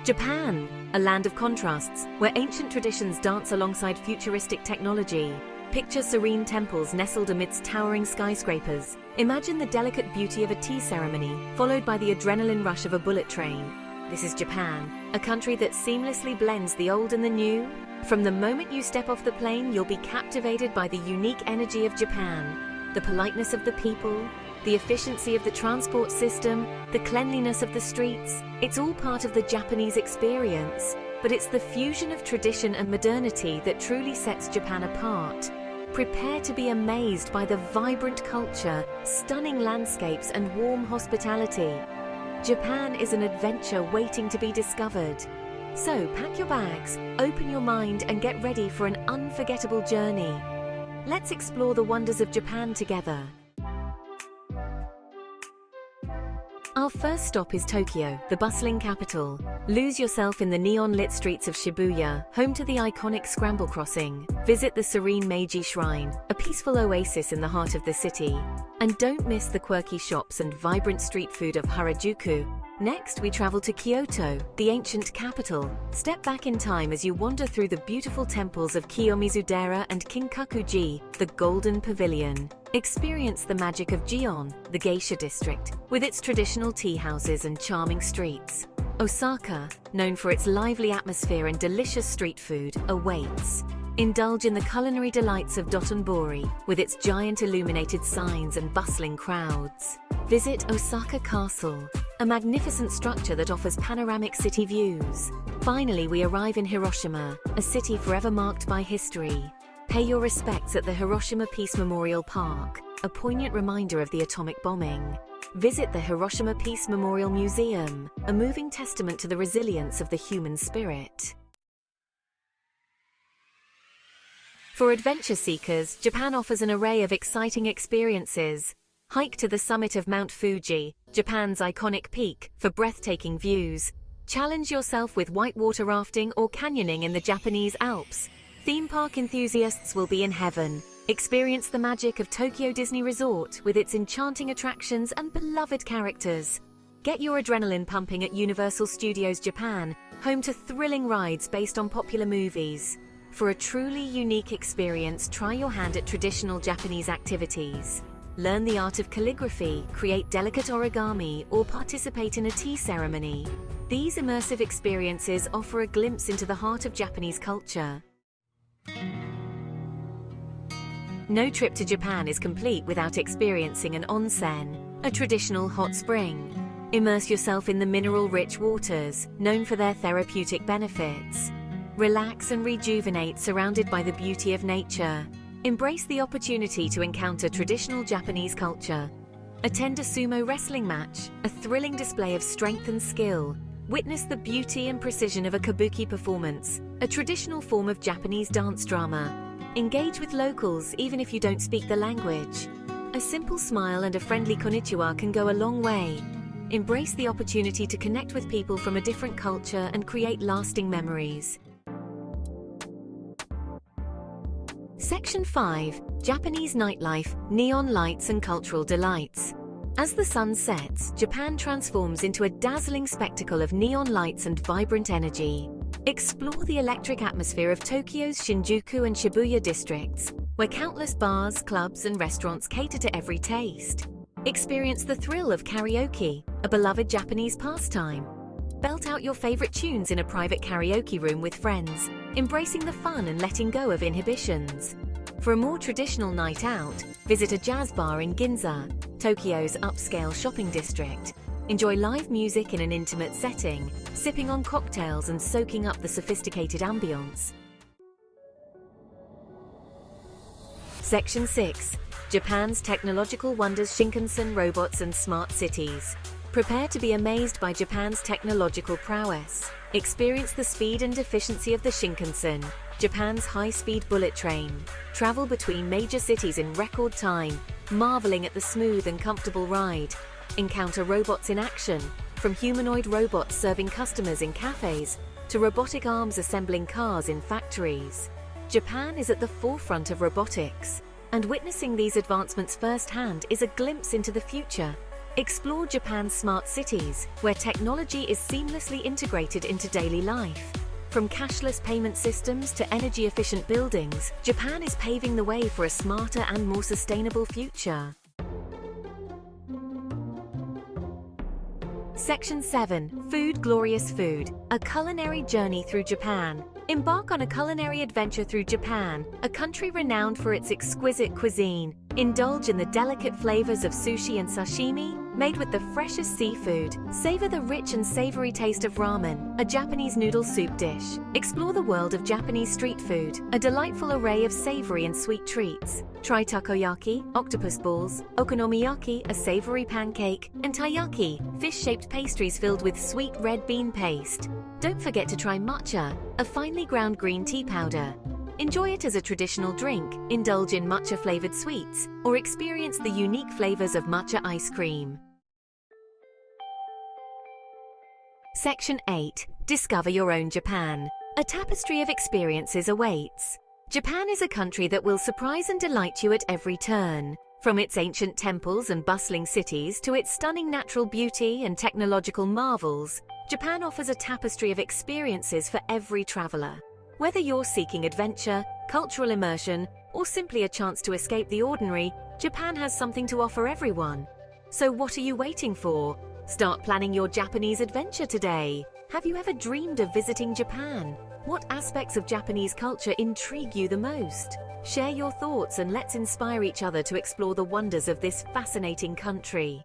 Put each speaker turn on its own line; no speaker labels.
Japan, a land of contrasts, where ancient traditions dance alongside futuristic technology. Picture serene temples nestled amidst towering skyscrapers. Imagine the delicate beauty of a tea ceremony, followed by the adrenaline rush of a bullet train. This is Japan, a country that seamlessly blends the old and the new. From the moment you step off the plane, you'll be captivated by the unique energy of Japan, the politeness of the people, the efficiency of the transport system, the cleanliness of the streets. It's all part of the Japanese experience, but it's the fusion of tradition and modernity that truly sets Japan apart. Prepare to be amazed by the vibrant culture, stunning landscapes, and warm hospitality. Japan is an adventure waiting to be discovered. So pack your bags, open your mind, and get ready for an unforgettable journey. Let's explore the wonders of Japan together. Our first stop is Tokyo, the bustling capital. Lose yourself in the neon-lit streets of Shibuya, home to the iconic Scramble Crossing. Visit the serene Meiji Shrine, a peaceful oasis in the heart of the city. And don't miss the quirky shops and vibrant street food of Harajuku. Next, we travel to Kyoto, the ancient capital. Step back in time as you wander through the beautiful temples of Kiyomizu-dera and Kinkaku-ji, the Golden Pavilion. Experience the magic of Gion, the geisha district, with its traditional tea houses and charming streets. Osaka, known for its lively atmosphere and delicious street food, awaits. Indulge in the culinary delights of Dotonbori, with its giant illuminated signs and bustling crowds. Visit Osaka Castle, a magnificent structure that offers panoramic city views. Finally, we arrive in Hiroshima, a city forever marked by history. Pay your respects at the Hiroshima Peace Memorial Park, a poignant reminder of the atomic bombing. Visit the Hiroshima Peace Memorial Museum, a moving testament to the resilience of the human spirit. For adventure seekers, Japan offers an array of exciting experiences. Hike to the summit of Mount Fuji, Japan's iconic peak, for breathtaking views. Challenge yourself with whitewater rafting or canyoning in the Japanese Alps. Theme park enthusiasts will be in heaven. Experience the magic of Tokyo Disney Resort with its enchanting attractions and beloved characters. Get your adrenaline pumping at Universal Studios Japan, home to thrilling rides based on popular movies. For a truly unique experience, try your hand at traditional Japanese activities. Learn the art of calligraphy, create delicate origami, or participate in a tea ceremony. These immersive experiences offer a glimpse into the heart of Japanese culture. No trip to Japan is complete without experiencing an onsen, a traditional hot spring. Immerse yourself in the mineral-rich waters, known for their therapeutic benefits. Relax and rejuvenate surrounded by the beauty of nature. Embrace the opportunity to encounter traditional Japanese culture. Attend a sumo wrestling match, a thrilling display of strength and skill. Witness the beauty and precision of a kabuki performance, a traditional form of Japanese dance drama. Engage with locals even if you don't speak the language. A simple smile and a friendly konnichiwa can go a long way. Embrace the opportunity to connect with people from a different culture and create lasting memories. Section 5. Japanese nightlife, neon lights and cultural delights. As the sun sets, Japan transforms into a dazzling spectacle of neon lights and vibrant energy. Explore the electric atmosphere of Tokyo's Shinjuku and Shibuya districts, where countless bars, clubs, and restaurants cater to every taste. Experience the thrill of karaoke, a beloved Japanese pastime. Belt out your favorite tunes in a private karaoke room with friends, embracing the fun and letting go of inhibitions. For a more traditional night out, visit a jazz bar in Ginza, Tokyo's upscale shopping district. Enjoy live music in an intimate setting, sipping on cocktails and soaking up the sophisticated ambience. Section 6. Japan's technological wonders, Shinkansen robots and smart cities. Prepare to be amazed by Japan's technological prowess. Experience the speed and efficiency of the Shinkansen, Japan's high-speed bullet train. Travel between major cities in record time, marveling at the smooth and comfortable ride. Encounter robots in action, from humanoid robots serving customers in cafes to robotic arms assembling cars in factories. Japan is at the forefront of robotics, and witnessing these advancements firsthand is a glimpse into the future. Explore Japan's smart cities, where technology is seamlessly integrated into daily life. From cashless payment systems to energy-efficient buildings, Japan is paving the way for a smarter and more sustainable future. Section 7. Food Glorious Food, a culinary journey through Japan. Embark on a culinary adventure through Japan, a country renowned for its exquisite cuisine. Indulge in the delicate flavors of sushi and sashimi, made with the freshest seafood. Savor the rich and savory taste of ramen, a Japanese noodle soup dish. Explore the world of Japanese street food, a delightful array of savory and sweet treats. Try takoyaki, octopus balls, okonomiyaki, a savory pancake, and taiyaki, fish-shaped pastries filled with sweet red bean paste. Don't forget to try matcha, a finely ground green tea powder. Enjoy it as a traditional drink, indulge in matcha-flavored sweets, or experience the unique flavors of matcha ice cream. Section 8. Discover your own Japan. A tapestry of experiences awaits. Japan is a country that will surprise and delight you at every turn. From its ancient temples and bustling cities to its stunning natural beauty and technological marvels, Japan offers a tapestry of experiences for every traveler. Whether you're seeking adventure, cultural immersion, or simply a chance to escape the ordinary, Japan has something to offer everyone. So what are you waiting for? Start planning your Japanese adventure today. Have you ever dreamed of visiting Japan? What aspects of Japanese culture intrigue you the most? Share your thoughts and let's inspire each other to explore the wonders of this fascinating country.